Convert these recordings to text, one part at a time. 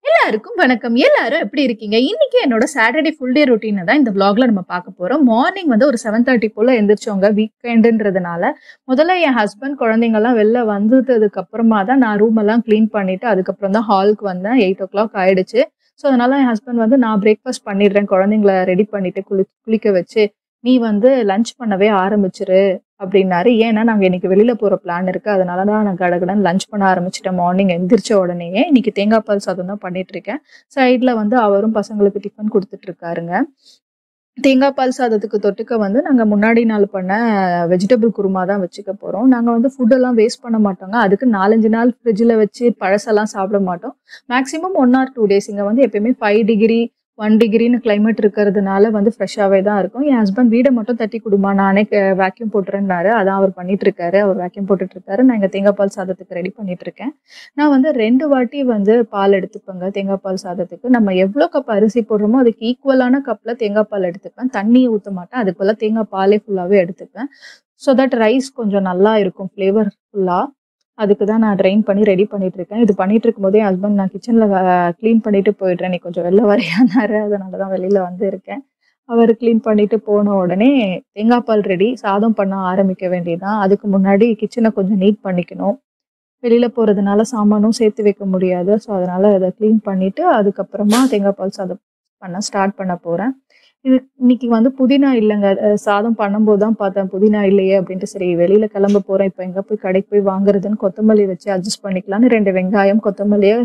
எல்லாருக்கும் வணக்கம். எல்லாரும் எப்படி இருக்கீங்க? இன்னைக்கு என்னோட சாட்டர்டே ஃபுல் டே ரொட்டீனை தான் இந்த vlogல நம்ம பார்க்க போறோம். மார்னிங் வந்து ஒரு 7:30 போல எந்திரிச்சவங்க, வீக்கெண்டுன்றதுனால. முதல்ல என் ஹஸ்பண்ட் குழந்தைங்க எல்லாம் வெளில வந்ததுக்கு அப்புறமா தான் நான் ரூம் எல்லாம் கிளீன் பண்ணிட்டு அதுக்கப்புறம் தான் ஹாலுக்கு வந்தேன். 8 o'clock ஆயிடுச்சு. ஸோ அதனால என் ஹஸ்பண்ட் வந்து நான் பிரேக்ஃபாஸ்ட் பண்ணிடுறேன், குழந்தைங்கள ரெடி பண்ணிட்டு குளிக்க வச்சு, நீ வந்து லஞ்ச் பண்ணவே ஆரம்பிச்சிரு அப்படின்னாரு. ஏன்னா நாங்க இன்னைக்கு வெளியில போற பிளான் இருக்கு, அதனால தான் நான் கடகடன்னு லஞ்ச் பண்ண ஆரம்பிச்சிட்டேன். மார்னிங் எந்திரிச்ச உடனேயே இன்னைக்கு தேங்காய் பால் சாதம் தான் பண்ணிட்டு இருக்கேன். சைட்ல வந்து அவரும் பசங்களுக்கு டிஃபன் கொடுத்துட்டு இருக்காருங்க. தேங்காய் பால் சாதத்துக்கு தொட்டுக்க வந்து நாங்க முன்னாடி நாள் பண்ண வெஜிடபிள் குருமா தான் வச்சுக்க போறோம். நாங்க வந்து ஃபுட் எல்லாம் வேஸ்ட் பண்ண மாட்டோங்க. அதுக்கு 4-5 நாள் ஃப்ரிட்ஜில் வச்சு பழசெல்லாம் சாப்பிட மாட்டோம். Maximum 1 or 2 days. இங்க வந்து எப்பயுமே 5 டிகிரி 1 டிகிரின்னு கிளைமேட் இருக்கிறதுனால வந்து ஃப்ரெஷ்ஷாவே தான் இருக்கும். என் ஹஸ்பண்ட் வீடை மட்டும் தட்டி கொடுமா, நானே வேக்யூம் போட்டுறேன்னாரு. அதான் அவர் பண்ணிட்டு இருக்காரு. அவர் வேக்யூம் போட்டுட்டு இருக்காரு. நான் இங்க தேங்காய் பால் சாதத்துக்கு ரெடி பண்ணிட்டு இருக்கேன். நான் வந்து 2 வாட்டி வந்து பால் எடுத்துப்பேங்க தேங்காய் பால் சாதத்துக்கு. நம்ம எவ்வளோ கப் அரிசி போடுறோமோ அதுக்கு ஈக்குவலான கப்ல தேங்காய் பால் எடுத்துப்பேன். தண்ணி ஊற்ற மாட்டேன். அதுக்கு பதிலா தேங்காய் பாலே ஃபுல்லாவே எடுத்துப்பேன். ஸோ தட் ரைஸ் கொஞ்சம் நல்லா இருக்கும் ஃப்ளேவர்ஃபுல்லா. அதுக்கு தான் நான் ட்ரைன் பண்ணி ரெடி பண்ணிட்டு இருக்கேன். இது பண்ணிட்டு இருக்கும்போதே என் ஹஸ்பண்ட் நான் கிச்சன்ல க்ளீன் பண்ணிட்டு போயிடுறேன், நீ கொஞ்சம் வெளில வரையானாரு. அதனால தான் வெளியில வந்து இருக்கேன். அவர் க்ளீன் பண்ணிட்டு போன உடனே தேங்காய் பால் ரெடி, சாதம் பண்ண ஆரம்பிக்க வேண்டியதுதான். அதுக்கு முன்னாடி கிச்சனை கொஞ்சம் நீட் பண்ணிக்கணும். வெளியில போறதுனால சாமானும் சேர்த்து வைக்க முடியாது. ஸோ அதனால அதை க்ளீன் பண்ணிட்டு அதுக்கப்புறமா தேங்காய் பால் சாதம் ஸ்டார்ட் பண்ண போறேன். இது இன்னைக்கு வந்து புதினா இல்லைங்க. சாதம் பண்ணும்போது தான் பார்த்தேன் புதினா இல்லையே அப்படின்ட்டு. சரி வெளியில கிளம்ப போறேன், இப்போ எங்க போய் கடைக்கு போய் வாங்குறதுன்னு கொத்தமல்லி வச்சு அட்ஜஸ்ட் பண்ணிக்கலாம்னு 2 வெங்காயம் கொத்தமல்லியை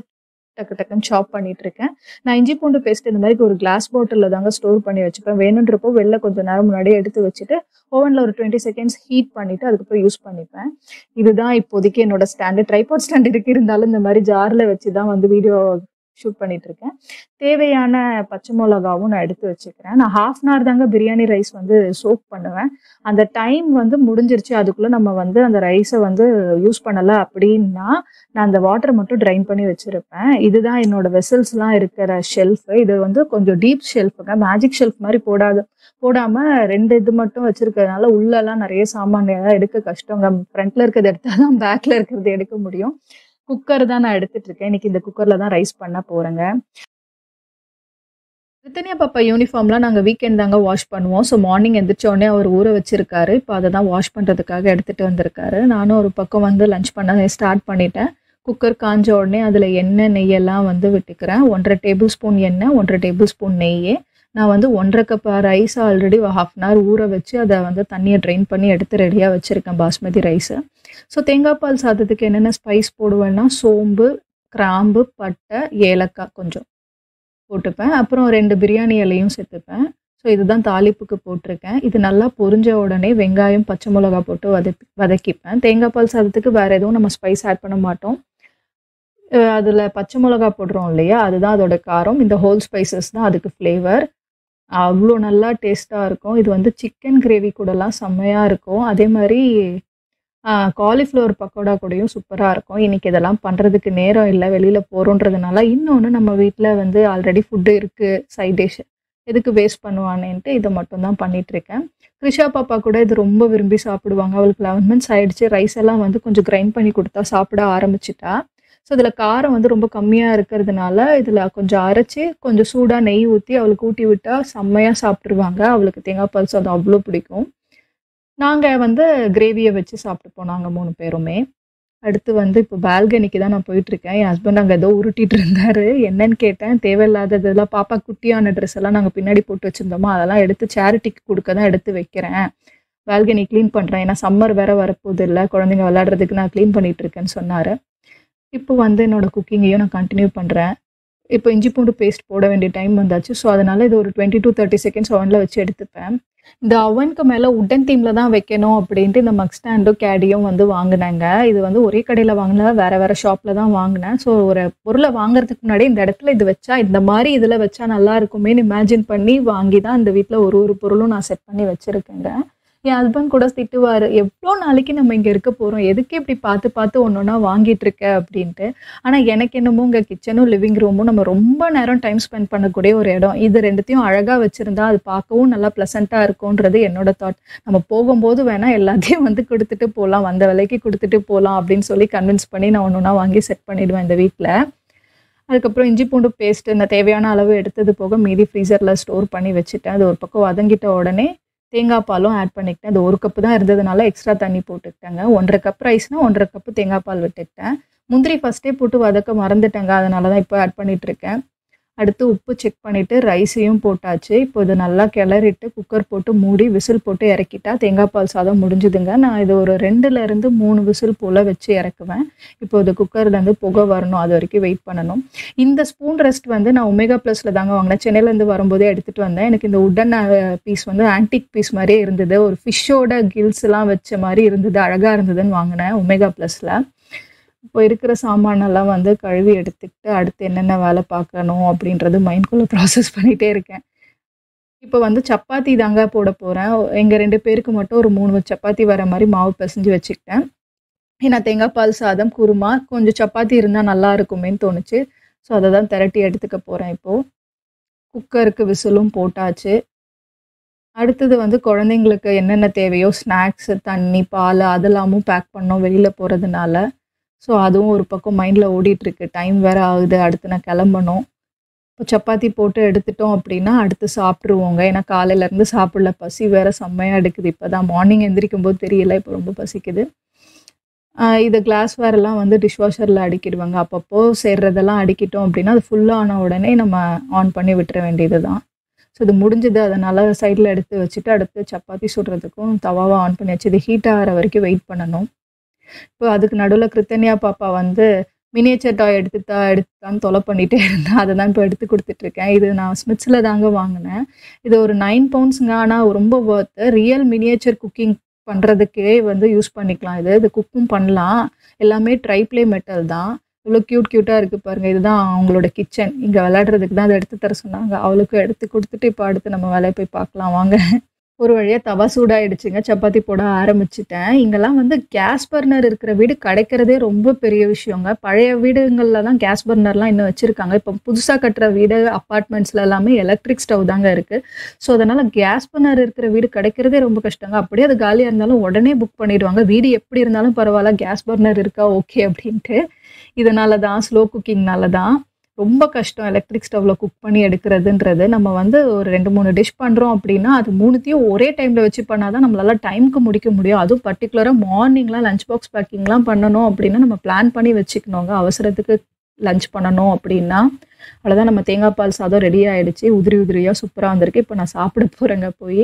டக்கு டக்குன்னு சாப் பண்ணிட்டு இருக்கேன். நான் இஞ்சி பூண்டு பேஸ்ட் இந்த மாதிரி ஒரு கிளாஸ் பாட்டில் தாங்க ஸ்டோர் பண்ணி வச்சுப்பேன். வேணுன்றப்போ வெளில கொஞ்சம் நேரம் முன்னாடியே எடுத்து வச்சுட்டு ஓவனில் ஒரு 20 seconds ஹீட் பண்ணிட்டு அதுக்கப்புறம் யூஸ் பண்ணிப்பேன். இதுதான் இப்போதைக்கு என்னோட ஸ்டாண்டு. ட்ரைபாட் ஸ்டாண்ட் இருக்கு, இருந்தாலும் இந்த மாதிரி ஜாரில் வச்சு தான் வந்து வீடியோ ஷூட் பண்ணிட்டு இருக்கேன். தேவையான பச்சை மிளகாவும் நான் எடுத்து வச்சுக்கிறேன். நான் 1/2 hour தாங்க பிரியாணி ரைஸ் வந்து சோக் பண்ணுவேன். அந்த டைம் வந்து முடிஞ்சிருச்சு, அதுக்குள்ள நம்ம வந்து அந்த ரைஸை வந்து யூஸ் பண்ணல அப்படின்னா நான் அந்த வாட்டரை மட்டும் ட்ரைன் பண்ணி வச்சிருப்பேன். இதுதான் என்னோட வெசல்ஸ்லாம் இருக்கிற ஷெல்ஃப். இது வந்து கொஞ்சம் டீப் ஷெல்ஃபுங்க, மேஜிக் ஷெல்ஃப் மாதிரி போடாம 2 இது மட்டும் வச்சிருக்கிறதுனால உள்ளெல்லாம் நிறைய சாமான் எடுக்க கஷ்டங்க. ஃப்ரண்ட்ல இருக்கிறது எடுத்தாதான் பேக்ல இருக்கிறது எடுக்க முடியும். குக்கர் தான் நான் எடுத்துட்டு இருக்கேன். இன்னைக்கு இந்த குக்கர்ல தான் ரைஸ் பண்ண போறேங்க. ரித்தனியா பாப்பா யூனிஃபார்ம்லாம் நாங்கள் வீக்கெண்ட் தாங்க வாஷ் பண்ணுவோம். ஸோ மார்னிங் எந்திரிச்ச உடனே அவர் ஊற வச்சிருக்காரு. இப்போ அதை தான் வாஷ் பண்ணுறதுக்காக எடுத்துகிட்டு வந்திருக்காரு. நானும் ஒரு பக்கம் வந்து லஞ்ச் பண்ண ஸ்டார்ட் பண்ணிட்டேன். குக்கர் காஞ்ச உடனே அதில் எண்ணெய் நெய்யெல்லாம் வந்து விட்டுக்கிறேன். 1.5 டேபிள் ஸ்பூன் எண்ணெய், 1.5 டேபிள் ஸ்பூன் நெய். நான் வந்து 1.5 கப் ரைஸ் ஆல்ரெடி 1/2 hour ஊற வச்சு அதை வந்து தண்ணியை ட்ரைன் பண்ணி எடுத்து ரெடியாக வச்சுருக்கேன், பாஸ்மதி ரைஸை. ஸோ தேங்காய் பால் சாதத்துக்கு என்னென்ன ஸ்பைஸ் போடுவேன்னா சோம்பு, கிராம்பு, பட்டை, ஏலக்காய் கொஞ்சம் போட்டுப்பேன். அப்புறம் 2 பிரியாணி இலையும் சேர்த்துப்பேன். ஸோ இதுதான் தாளிப்புக்கு போட்டிருக்கேன். இது நல்லா பொரிஞ்ச உடனே வெங்காயம், பச்சை மிளகா போட்டு வதக்கிப்பேன். தேங்காய் பால் சாதத்துக்கு வேறு எதுவும் நம்ம ஸ்பைஸ் ஆட் பண்ண மாட்டோம். அதில் பச்சை மிளகா போடுறோம் இல்லையா, அதுதான் அதோட காரம். இந்த ஹோல் ஸ்பைசஸ் தான் அதுக்கு ஃப்ளேவர். அவ்வளோ நல்லா டேஸ்ட்டாக இருக்கும். இது வந்து சிக்கன் கிரேவி கூடலாம் செம்மையாக இருக்கும். அதே மாதிரி காலிஃப்ளவர் பக்கோடா கூடயும் சூப்பராக இருக்கும். இன்னைக்கு இதெல்லாம் பண்ணுறதுக்கு நேரம் இல்லை, வெளியில் போகிறோன்றதுனால. இன்னொன்று நம்ம வீட்டில் வந்து ஆல்ரெடி ஃபுட்டு இருக்குது, சைட் டிஷ், எதுக்கு வேஸ்ட் பண்ணுவானேன்ட்டு இதை மட்டும் தான் பண்ணிகிட்ருக்கேன். கிருஷா பாப்பா கூட இது ரொம்ப விரும்பி சாப்பிடுவாங்க. அவளுக்கு 11 months ஆயிடுச்சு. ரைஸ் எல்லாம் வந்து கொஞ்சம் கிரைண்ட் பண்ணி கொடுத்தா சாப்பிட ஆரம்பிச்சிட்டா. ஸோ இதில் காரம் வந்து ரொம்ப கம்மியாக இருக்கிறதுனால இதில் கொஞ்சம் அரைச்சி கொஞ்சம் சூடாக நெய் ஊற்றி அவளுக்கு ஊட்டி விட்டால் செம்மையாக சாப்பிட்ருவாங்க. அவளுக்கு தேங்காய் பால் சாதம் அவ்வளோ பிடிக்கும். நாங்கள் வந்து கிரேவியை வச்சு சாப்பிட்டுப்போம் நாங்கள் 3 பேருமே. அடுத்து வந்து இப்போ பால்கனிக்கு தான் நான் போயிட்டுருக்கேன். என் ஹஸ்பண்ட் அங்கே ஏதோ உருட்டிகிட்டு இருந்தார். என்னன்னு கேட்டேன். தேவையில்லாததெல்லாம் பாப்பா குட்டியான ட்ரெஸ் எல்லாம் நாங்கள் பின்னாடி போட்டு வச்சுருந்தோமோ அதெல்லாம் எடுத்து சேரிட்டிக்கு கொடுக்க தான் எடுத்து வைக்கிறேன். பால்கனி க்ளீன் பண்ணுறேன், ஏன்னா சம்மர் வேறு வரப்போகுது இல்லை, குழந்தைங்க விளையாடுறதுக்கு நான் க்ளீன் பண்ணிகிட்ருக்கேன்னு சொன்னார். இப்போ வந்து என்னோடய குக்கிங்கையும் நான் கண்டினியூ பண்ணுறேன். இப்போ இஞ்சி பூண்டு பேஸ்ட் போட வேண்டிய டைம் வந்தாச்சு. ஸோ அதனால் இது ஒரு 20 to 30 seconds அவனில் வச்சு எடுத்துப்பேன். இந்த அவனுக்கு மேலே உட்டன் தீமில் தான் வைக்கணும் அப்படின்ட்டு இந்த மக் ஸ்டாண்டும் கேடியும் வந்து வாங்கினாங்க. இது வந்து ஒரே கடையில் வாங்கினா, வேறு ஷாப்பில் தான் வாங்கினேன். ஸோ ஒரு பொருளை வாங்குறதுக்கு முன்னாடி இந்த இடத்துல இது வச்சா இந்த மாதிரி இதில் வச்சா நல்லா இருக்குமேன்னு இமேஜின் பண்ணி வாங்கி தான் இந்த வீட்டில் ஒரு பொருளும் நான் செட் பண்ணி வச்சுருக்கேங்க. என் ஹஸ்பண்ட் கூட திட்டுவாரு, "எவ்ளோ நாளைக்கு நம்ம இங்க இருக்க போறோம்? எதுக்கு இப்படி பார்த்து பார்த்து ஒண்ணொன்னா வாங்கிட்டு இருக்க?" அப்படின்ட்டு. ஆனா எனக்கு என்னமோ இங்க கிச்சனும், லிவிங் ரூமும் நம்ம ரொம்ப நேரம் டைம் ஸ்பெண்ட் பண்ணக்கூடிய ஒரு இடம். இது 2த்தையும் அழகா வச்சிருந்தா அது பார்க்கவும் நல்லா ப்ளசன்ட்டா இருக்கும்ன்றது என்னோட தாட். நம்ம போகும்போது வேணா எல்லாத்தையும் வந்து குடுத்துட்டு போலாம். வந்த விலைக்கு குடுத்துட்டு போலாம் அப்படின்னு சொல்லி கன்வின்ஸ் பண்ணி நான் ஒண்ணொன்னா வாங்கி செட் பண்ணிடுவேன் இந்த வீட்ல. அதுக்கப்புறம் இஞ்சி பூண்டு பேஸ்ட் இந்த தேவையான அளவு எடுத்தது போக மீதி ஃப்ரீசர்ல ஸ்டோர் பண்ணி வச்சுட்டேன். அது ஒரு பக்கம் வதங்கிட்ட உடனே தேங்காய் பாலும் ஆட் பண்ணிக்கிட்டேன். அது 1 கப்பு தான் இருந்ததுனால எக்ஸ்ட்ரா தண்ணி போட்டுக்கிட்டேங்க. 1 1/2 கப் ரைஸ்னா 1 1/2 கப்பு தேங்காய் பால் விட்டுக்கிட்டேன். முந்திரி ஃபர்ஸ்ட்டே போட்டு வதக்க மறந்துட்டேங்க. அதனால தான் இப்போ ஆட் பண்ணிட்டு இருக்கேன். அடுத்து உப்பு செக் பண்ணிட்டு ரைஸையும் போட்டாச்சு. இப்போ இது நல்லா கிளறிட்டு குக்கர் போட்டு மூடி விசில் போட்டு இறக்கிட்டா தேங்காய் பால் சாதம் முடிஞ்சுதுங்க. நான் இது ஒரு 2லேருந்து 3 விசில் போல் வச்சு இறக்குவேன். இப்போ இது குக்கர்லேருந்து புகை வரணும், அது வரைக்கும் வெயிட் பண்ணணும். இந்த ஸ்பூன் ரெஸ்ட் வந்து நான் ஒமேகா ப்ளஸில் தாங்க வாங்கினேன். சென்னையிலேருந்து வரும்போதே எடுத்துகிட்டு வந்தேன். எனக்கு இந்த உடன் பீஸ் வந்து ஆன்டிக் பீஸ் மாதிரியே இருந்தது. ஒரு ஃபிஷ்ஷோட கில்ஸ்லாம் வச்ச மாதிரி இருந்தது, அழகாக இருந்ததுன்னு வாங்கினேன் ஒமேகா ப்ளஸில். இப்போ இருக்கிற சாமானெல்லாம் வந்து கழுவி எடுத்துக்கிட்டு அடுத்து என்னென்ன வேலை பார்க்கணும் அப்படின்றது மைண்ட்குள்ளே ப்ராசஸ் பண்ணிகிட்டே இருக்கேன். இப்போ வந்து சப்பாத்தி தாங்க போட போகிறேன். எங்கள் 2 பேருக்கு மட்டும் ஒரு 3 சப்பாத்தி வர மாதிரி மாவு பிசைஞ்சு வச்சுக்கிட்டேன். ஏன்னா தேங்காய் பால் சாதம், குருமா, கொஞ்சம் சப்பாத்தி இருந்தால் நல்லா இருக்குமேன்னு தோணுச்சு. ஸோ அதை தான் திரட்டி எடுத்துக்க போகிறேன். இப்போது குக்கருக்கு விசிலும் போட்டாச்சு. அடுத்தது வந்து குழந்தைங்களுக்கு என்னென்ன தேவையோ ஸ்நாக்ஸு, தண்ணி, பால் அதெல்லாமும் பேக் பண்ணோம் வெளியில் போகிறதுனால. ஸோ அதுவும் ஒரு பக்கம் மைண்டில் ஓடிட்டுருக்கு. டைம் வேறு ஆகுது, அடுத்து நான் கிளம்பணும். இப்போ சப்பாத்தி போட்டு எடுத்துட்டோம் அப்படின்னா அடுத்து சாப்பிட்ருவோங்க. ஏன்னா காலையிலேருந்து சாப்பிடல, பசி வேறு செம்மையாக எடுக்குது. இப்போ தான் மார்னிங் எந்திரிக்கும் போது தெரியல, இப்போ ரொம்ப பசிக்குது. இது கிளாஸ் வேரெல்லாம் வந்து டிஷ்வாஷரில் அடிக்கிடுவாங்க. அப்பப்போ சேர்றதெல்லாம் அடிக்கிட்டோம் அப்படின்னா அது ஃபுல்லாக ஆன உடனே நம்ம ஆன் பண்ணி விட்டுற வேண்டியது தான். ஸோ இது முடிஞ்சது, அதனால் சைடில் எடுத்து வச்சுட்டு அடுத்து சப்பாத்தி சுடுறதுக்கும் தவாவை ஆன் பண்ணி வச்சு இது ஹீட் ஆகிற வரைக்கும் வெயிட் பண்ணணும். இப்போ அதுக்கு நடுவில் கிருத்தன்யா பாப்பா வந்து மினியேச்சர் டாய் எடுத்துத்தான்னு தொலை பண்ணிகிட்டே இருந்தேன். அதை தான் இப்போ எடுத்து கொடுத்துட்ருக்கேன். இது நான் ஸ்மித்ஸில் தாங்க வாங்கினேன். இது ஒரு 9 பவுண்ட்ஸுங்க. ஆனால் ரொம்ப ஒர்த்து. ரியல் மினியேச்சர் குக்கிங் பண்ணுறதுக்கே வந்து யூஸ் பண்ணிக்கலாம். இது குக்கும் பண்ணலாம். எல்லாமே ட்ரைப்ளே மெட்டல் தான். இவ்வளோ க்யூட்டாக இருக்குது பாருங்கள். இதுதான் அவங்களோட கிச்சன். இங்கே விளையாடுறதுக்கு தான் அதை எடுத்து தர சொன்னாங்க. அவளுக்கும் எடுத்து கொடுத்துட்டு இப்போ அடுத்து நம்ம வேலையை போய் பார்க்கலாம் வாங்க. ஒரு வழியாக தவா சூடாயிடுச்சுங்க. சப்பாத்தி போட ஆரம்பிச்சிட்டேன். இங்கெல்லாம் வந்து கேஸ் பர்னர் இருக்கிற வீடு கிடைக்கிறதே ரொம்ப பெரிய விஷயங்க. பழைய வீடுங்களில் தான் கேஸ் பர்னர்லாம் இன்னும் வச்சுருக்காங்க. இப்போ புதுசாக கட்டுற வீடு அப்பார்ட்மெண்ட்ஸில் எல்லாமே எலக்ட்ரிக் ஸ்டவ் தாங்க இருக்குது. ஸோ அதனால் கேஸ் பர்னர் இருக்கிற வீடு கிடைக்கிறதே ரொம்ப கஷ்டங்க. அப்படியே அது காலியாக இருந்தாலும் உடனே புக் பண்ணிடுவாங்க. வீடு எப்படி இருந்தாலும் பரவாயில்ல, கேஸ் பர்னர் இருக்கா ஓகே அப்படின்ட்டு. இதனால தான் ஸ்லோ குக்கிங்னால தான் ரொம்ப கஷ்டம் எலக்ட்ரிக் ஸ்டவ்வில் குக் பண்ணி எடுக்கிறதுன்றது. நம்ம வந்து ஒரு 2-3 டிஷ் பண்ணுறோம் அப்படின்னா அது 3த்தையும் ஒரே டைமில் வச்சு பண்ணால் தான் நம்மளால் டைமுக்கு முடிக்க முடியும். அதுவும் பர்டிகுலராக மார்னிங்லாம் லஞ்ச் பாக்ஸ் பேக்கிங்லாம் பண்ணணும் அப்படின்னா நம்ம பிளான் பண்ணி வச்சுக்கணுங்க. அவசரத்துக்கு லஞ்ச் பண்ணணும் அப்படின்னா. அவ்வளோதான், நம்ம தேங்காய் பால் சாதம் ரெடி ஆகிடுச்சு. உதிரியாக சூப்பராக வந்திருக்கு. இப்போ நான் சாப்பிட போகிறேங்க. போய்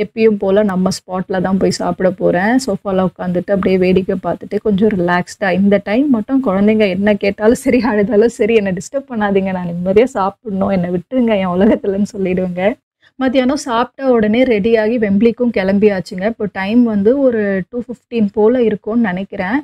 எப்பயும் போல் நம்ம ஸ்பாட்டில் தான் போய் சாப்பிட போகிறேன். சோஃபாவில் உட்காந்துட்டு அப்படியே வேடிக்கை பார்த்துட்டு கொஞ்சம் ரிலாக்ஸ்டாக. இந்த டைம் மட்டும் குழந்தைங்க என்ன கேட்டாலும் சரி, அழுதாலும் சரி, என்னை டிஸ்டர்ப் பண்ணாதீங்க, நான் நிம்மதியாக சாப்பிடணும், என்னை விட்டுருங்க என் உலகத்துலன்னு சொல்லிடுவேங்க. மத்தியானம் சாப்பிட்ட உடனே ரெடியாகி வெம்பிலிக்கும் கிளம்பியாச்சுங்க. இப்போ டைம் வந்து ஒரு 2:15 போல் இருக்கும்னு நினைக்கிறேன்.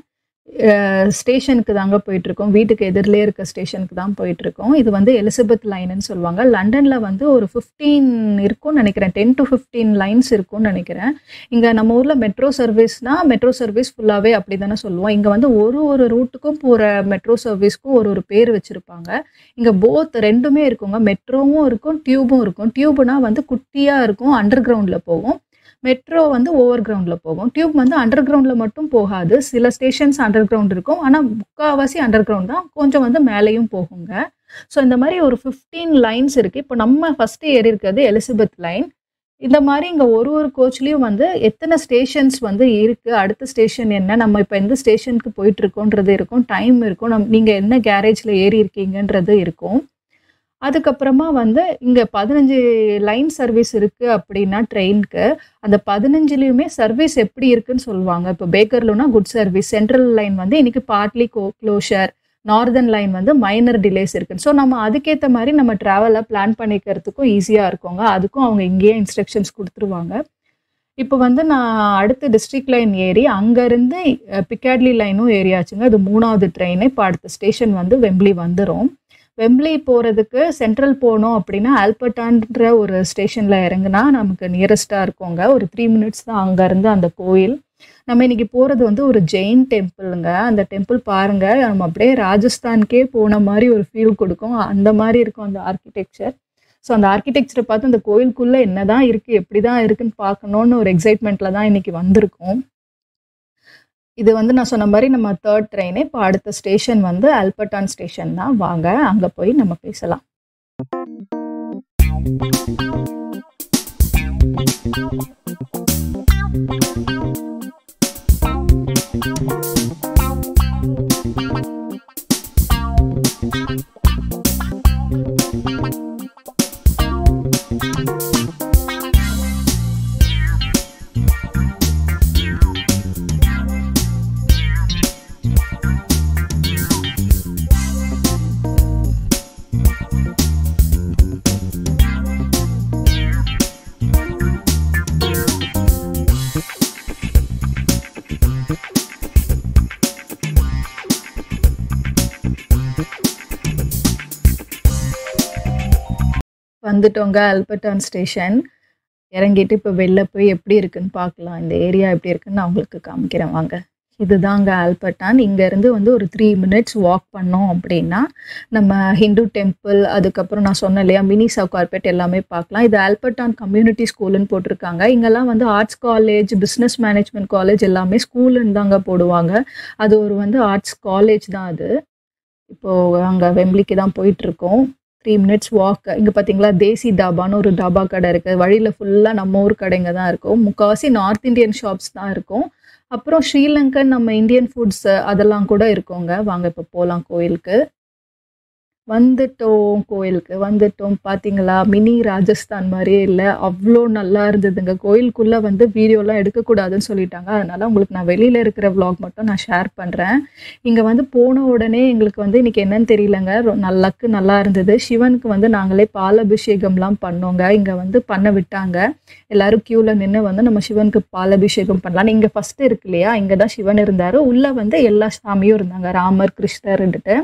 ஸ்டேஷனுக்கு தாங்க போயிட்டுருக்கோம். வீட்டுக்கு எதிரிலே இருக்க ஸ்டேஷனுக்கு தான் போயிட்டுருக்கோம். இது வந்து எலிசபெத் லைனுன்னு சொல்லுவாங்க. லண்டனில் வந்து ஒரு 15 இருக்கும்னு நினைக்கிறேன். 10 to 15 லைன்ஸ் இருக்கும்னு நினைக்கிறேன். இங்கே நம்ம ஊரில் மெட்ரோ சர்வீஸ்னால் மெட்ரோ சர்வீஸ் ஃபுல்லாகவே அப்படி தானே சொல்லுவோம். இங்கே வந்து ஒரு ரூட்டுக்கும் போகிற மெட்ரோ சர்வீஸ்க்கும் ஒரு பேர் வச்சுருப்பாங்க. இங்கே போத் 2மே இருக்குங்க. மெட்ரோவும் இருக்கும், டியூபும் இருக்கும். டியூப்னா வந்து குட்டியாக இருக்கும், அண்டர் கிரவுண்டில் போகும். மெட்ரோ வந்து ஓவர் கிரவுண்டில் போகும். டியூப் வந்து அண்டர் கிரவுண்டில் மட்டும் போகாது. சில ஸ்டேஷன்ஸ் அண்டர் கிரவுண்ட் இருக்கும், ஆனால் முக்கால்வாசி அண்டர் கிரவுண்ட் தான். கொஞ்சம் வந்து மேலேயும் போகுங்க. ஸோ இந்த மாதிரி ஒரு 15 லைன்ஸ் இருக்குது. இப்போ நம்ம ஃபஸ்ட்டு ஏறி இருக்கிறது எலிசபெத் லைன். இந்த மாதிரி இங்கே ஒரு கோச்லேயும் வந்து எத்தனை ஸ்டேஷன்ஸ் வந்து இருக்குது, அடுத்த ஸ்டேஷன் என்ன, நம்ம இப்போ எந்த ஸ்டேஷனுக்கு போயிட்டுருக்கோன்றது இருக்கும், டைம் இருக்கும், நீங்கள் என்ன கேரேஜில் ஏறி இருக்கீங்கன்றது இருக்கும். அதுக்கப்புறமா வந்து இங்கே 15 லைன் சர்வீஸ் இருக்குது அப்படின்னா ட்ரெயினுக்கு. அந்த 15லையுமே சர்வீஸ் எப்படி இருக்குன்னு சொல்லுவாங்க. இப்போ பேக்கர்லூனா குட் சர்வீஸ், சென்ட்ரல் லைன் வந்து இன்னைக்கு பார்ட்லி க்ளோஷர், நார்தர்ன் லைன் வந்து மைனர் டிலேஸ் இருக்குன்னு. ஸோ நம்ம அதுக்கேற்ற மாதிரி நம்ம ட்ராவலை பிளான் பண்ணிக்கிறதுக்கும் ஈஸியாக இருக்குங்க. அதுக்கும் அவங்க இங்கேயே இன்ஸ்ட்ரக்ஷன்ஸ் கொடுத்துருவாங்க. இப்போ வந்து நான் அடுத்து டிஸ்ட்ரிக்ட் லைன் ஏறி அங்கேருந்து பிக்காட்லி லைனும் ஏறியாச்சுங்க. அது 3வது ட்ரெயின். இப்போ அடுத்த ஸ்டேஷன் வந்து வெம்பிலி வந்துடும். வெம்ப்லி போகிறதுக்கு சென்ட்ரல் போனோம் அப்படின்னா ஆல்பர்டான்ற ஒரு ஸ்டேஷனில் இறங்குனா நமக்கு நியரஸ்ட்டாக இருக்கோங்க. ஒரு 3 மினிட்ஸ் தான் அங்கேருந்து அந்த கோயில். நம்ம இன்னைக்கு போகிறது வந்து ஒரு ஜெயின் டெம்பிளுங்க. அந்த டெம்பிள் பாருங்கள், நம்ம அப்படியே ராஜஸ்தானுக்கே போன மாதிரி ஒரு ஃபீல் கொடுக்கும். அந்த மாதிரி இருக்கும் அந்த ஆர்கிடெக்சர். ஸோ அந்த ஆர்கிடெக்சரை பார்த்து அந்த கோயிலுக்குள்ளே என்ன தான் இருக்குது, எப்படி தான் இருக்குன்னு பார்க்கணுன்னு ஒரு எக்ஸைட்மெண்ட்டில் தான் இன்றைக்கி வந்திருக்கோம். இது வந்து நான் சொன்ன மாதிரி நம்ம 3rd ட்ரெயின். இப்போ அடுத்த ஸ்டேஷன் வந்து ஆல்பர்டான் ஸ்டேஷன் தான். வாங்க அங்கே போய் நம்ம பேசலாம். வந்துட்டோங்க ஆல்பர்டான் ஸ்டேஷன். இறங்கிட்டு இப்போ வெளில போய் எப்படி இருக்குன்னு பார்க்கலாம். இந்த ஏரியா எப்படி இருக்குன்னு நான் உங்களுக்கு காமிக்கிறேன் வாங்க. இதுதாங்க ஆல்பர்டான். இங்கேருந்து வந்து ஒரு 3 மினிட்ஸ் வாக் பண்ணோம் அப்படின்னா நம்ம ஹிந்து டெம்பிள், அதுக்கப்புறம் நான் சொன்னேன் இல்லையா மினி சவுகார்பேட் எல்லாமே பார்க்கலாம். இது ஆல்பர்டான் கம்யூனிட்டி ஸ்கூலுன்னு போட்டிருக்காங்க. இங்கெல்லாம் வந்து arts college, business management college எல்லாமே ஸ்கூலுன்னு தாங்க போடுவாங்க. அது ஒரு வந்து ஆர்ட்ஸ் காலேஜ் தான் அது. இப்போது அங்கே வெம்ப்லிக்கு தான் போயிட்டுருக்கோம். 3 மினிட்ஸ் வாக். இங்கே பார்த்தீங்களா தேசி தாபான்னு ஒரு தாபா கடை இருக்குது. வழியில் ஃபுல்லாக நம்ம ஊர் கடைங்க தான் இருக்கும். முக்கால்வாசி நார்த் இந்தியன் ஷாப்ஸ் தான் இருக்கும். அப்புறம் ஸ்ரீலங்கன் நம்ம இந்தியன் ஃபுட்ஸ் அதெல்லாம் கூட இருக்குங்க. வாங்க இப்போ போகலாம் கோயிலுக்கு. வந்துட்டோம். பார்த்தீங்களா மினி ராஜஸ்தான் மாதிரியே இல்லை, அவ்வளோ நல்லா இருந்ததுங்க. கோயிலுக்குள்ளே வந்து வீடியோலாம் எடுக்கக்கூடாதுன்னு சொல்லிட்டாங்க. அதனால் உங்களுக்கு நான் வெளியில் இருக்கிற விலாக் மட்டும் நான் ஷேர் பண்ணுறேன். இங்கே வந்து போன உடனே எங்களுக்கு வந்து இன்றைக்கி என்னன்னு தெரியலங்க, நல்லா இருந்தது. சிவனுக்கு வந்து நாங்களே பாலாபிஷேகம்லாம் பண்ணோங்க. இங்கே வந்து பண்ண விட்டாங்க. எல்லோரும் க்யூவில் நின்று வந்து நம்ம சிவனுக்கு பாலாபிஷேகம் பண்ணலாம். இங்கே ஃபஸ்ட்டு இருக்கு இல்லையா, இங்கே தான் சிவன் இருந்தார். உள்ளே வந்து எல்லா சாமியும் இருந்தாங்க, ராமர் கிருஷ்ணர் இருந்துட்டு.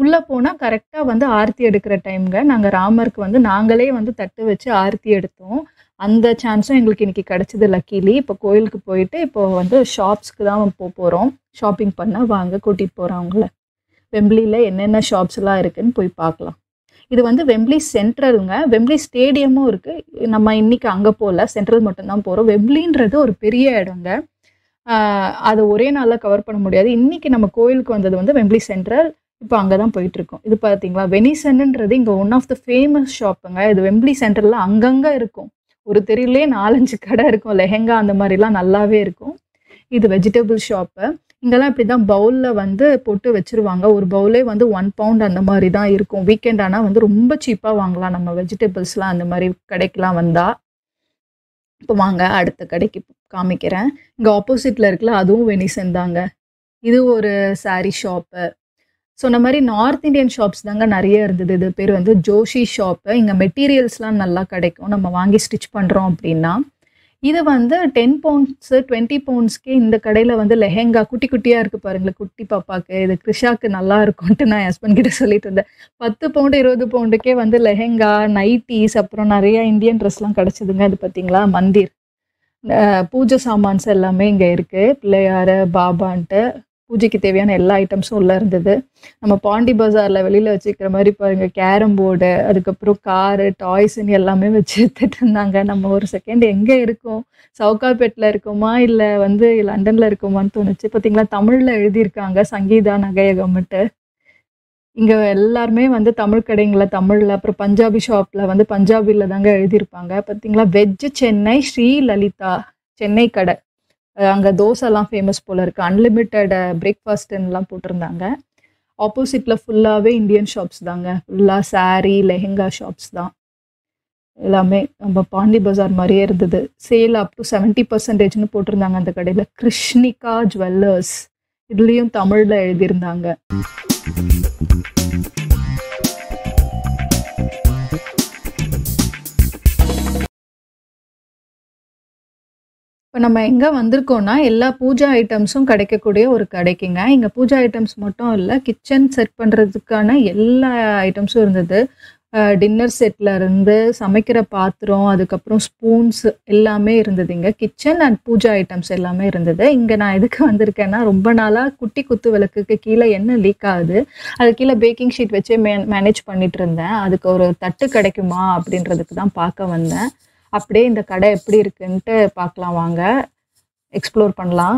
உள்ளே போனால் கரெக்டாக வந்து ஆர்த்தி எடுக்கிற டைம்ங்க. நாங்கள் ராமருக்கு வந்து நாங்களே வந்து தட்டு வச்சு ஆர்த்தி எடுத்தோம். அந்த சான்ஸும் எங்களுக்கு இன்னைக்கு கிடைச்சது லக்கிலி. இப்போ கோயிலுக்கு போயிட்டு இப்போ வந்து ஷாப்ஸ்க்கு தான் போகிறோம். ஷாப்பிங் பண்ண வாங்க கூட்டிகிட்டு போகிறோம் அவங்கள. வெம்ப்லியில் என்னென்ன ஷாப்ஸ்லாம் இருக்குதுன்னு போய் பார்க்கலாம். இது வந்து வெம்ப்லி சென்ட்ரலுங்க. வெம்ப்லி ஸ்டேடியமும் இருக்குது. நம்ம இன்னைக்கு அங்கே போகல, சென்ட்ரல் மட்டும்தான் போகிறோம். வெம்ப்லின்றது ஒரு பெரிய இடங்க. அதை ஒரே நாளில் கவர் பண்ண முடியாது. இன்றைக்கி நம்ம கோயிலுக்கு வந்தது வந்து வெம்ப்லி சென்ட்ரல். இப்போ அங்கே தான் போயிட்டுருக்கோம். இது பார்த்தீங்களா வெனிசன்ன்றது இங்கே ஒன் ஆஃப் த ஃபேமஸ் ஷாப்புங்க. இது வெம்ப்லி சென்டரில் அங்கங்கே இருக்கும். ஒரு தெருவிலே 4-5 கடை இருக்கும். லெஹெங்கா அந்த மாதிரிலாம் நல்லாவே இருக்கும். இது வெஜிடபிள் ஷாப்பு. இங்கெல்லாம் இப்படி தான் பவுலில் வந்து போட்டு வச்சுருவாங்க. ஒரு பவுலே வந்து 1 பவுண்ட் அந்த மாதிரி தான் இருக்கும். வீக்கெண்ட் ஆனால் வந்து ரொம்ப சீப்பாக வாங்கலாம் நம்ம வெஜிடபிள்ஸ்லாம் அந்த மாதிரி கடைக்கெலாம் வந்தால். இப்போ வாங்க அடுத்த கடைக்கு காமிக்கிறேன். இங்கே ஆப்போசிட்டில் இருக்குல்ல, அதுவும் வெனிசன் தாங்க. இது ஒரு சாரீ ஷாப்பு. சொன்ன மாதிரி நார்த் இந்தியன் ஷாப்ஸ் தாங்க நிறைய இருந்தது. இது பேர் வந்து ஜோஷி ஷாப்பு. இங்கே மெட்டீரியல்ஸ்லாம் நல்லா கிடைக்கும் நம்ம வாங்கி ஸ்டிச் பண்ணுறோம் அப்படின்னா. இது வந்து 10 பவுண்ட்ஸு 20 பவுண்ட்ஸ்க்கே இந்த கடையில் வந்து லெஹெங்கா குட்டி குட்டியாக இருக்குது பாருங்களேன், குட்டி பாப்பாவுக்கு. இது கிருஷாக்கு நல்லா இருக்கும்ன்ட்டு நான் ஹஸ்பண்ட் கிட்ட சொல்லிட்டு இருந்தேன். 10 பவுண்டு 20 பவுண்டுக்கே வந்து லெஹெங்கா, நைட்டிஸ், அப்புறம் நிறையா இந்தியன் ட்ரெஸ்லாம் கிடச்சிதுங்க. இது பார்த்தீங்களா மந்திர், பூஜை சாமான்ஸ் எல்லாமே இங்கே இருக்குது. பிள்ளையார், பாபான்ட்டு பூஜைக்கு தேவையான எல்லா ஐட்டம்ஸும் உள்ளே இருந்தது. நம்ம பாண்டி பஜாரில் வெளியில் வச்சுக்கிற மாதிரி பாருங்கள், கேரம் போர்டு, அதுக்கப்புறம் காரு, டாய்ஸ்ன்னு எல்லாமே வச்சு எடுத்துகிட்டு இருந்தாங்க. நம்ம ஒரு செகண்ட் எங்கே இருக்கோம், சவுகார்பேட்டில் இருக்கோமா இல்லை வந்து லண்டனில் இருக்கோமான்னு தோணுச்சு. பார்த்தீங்களா தமிழில் எழுதியிருக்காங்க சங்கீதா நகையகம்ட்டு. இங்கே எல்லாருமே வந்து தமிழ் கடைங்களில் தமிழில், அப்புறம் பஞ்சாபி ஷாப்பில் வந்து பஞ்சாபியில் தாங்க எழுதியிருப்பாங்க. பார்த்தீங்களா வெஜ்ஜு சென்னை ஸ்ரீ லலிதா சென்னை கடை. அங்கே தோசைலாம் ஃபேமஸ் போல் இருக்குது. அன்லிமிட்டட் பிரேக்ஃபாஸ்ட்டுன்னெலாம் போட்டிருந்தாங்க. ஆப்போசிட்டில் ஃபுல்லாகவே இந்தியன் ஷாப்ஸ் தாங்க. ஃபுல்லாக சாரீ, லெஹெங்கா ஷாப்ஸ் தான் எல்லாமே. நம்ம பாண்டி பஜார் மாதிரியே இருந்தது. சேல் அப் டு 70% போட்டிருந்தாங்க அந்த கடையில். கிருஷ்ணிகா ஜுவல்லர்ஸ் இதுலேயும் தமிழில் எழுதியிருந்தாங்க. இப்ப நம்ம எங்க வந்திருக்கோம்னா, எல்லா பூஜா ஐட்டம்ஸும் கிடைக்கக்கூடிய ஒரு கடைக்குங்க. இங்க பூஜா ஐட்டம்ஸ் மட்டும் இல்ல, கிச்சன் செட் பண்றதுக்கான எல்லா ஐட்டம்ஸும் இருந்தது. டின்னர் செட்ல இருந்து சமைக்கிற பாத்திரம், அதுக்கப்புறம் ஸ்பூன்ஸ் எல்லாமே இருந்தது இங்க. கிச்சன் அண்ட் பூஜா ஐட்டம்ஸ் எல்லாமே இருந்தது. இங்க நான் எதுக்கு வந்திருக்கேன்னா, ரொம்ப நாளா குட்டி குத்து விளக்குக்கு கீழ எண்ணெய் லீக் ஆகுது. அது கீழ பேக்கிங் ஷீட் வச்சே மேனேஜ் பண்ணிட்டு இருந்தேன். அதுக்கு ஒரு தட்டு கிடைக்குமா அப்படின்றதுக்கு தான் பார்க்க வந்தேன். அப்படியே இந்த கடை எப்படி இருக்குன்ட்டு பார்க்கலாம் வாங்க. எக்ஸ்ப்ளோர் பண்ணலாம்.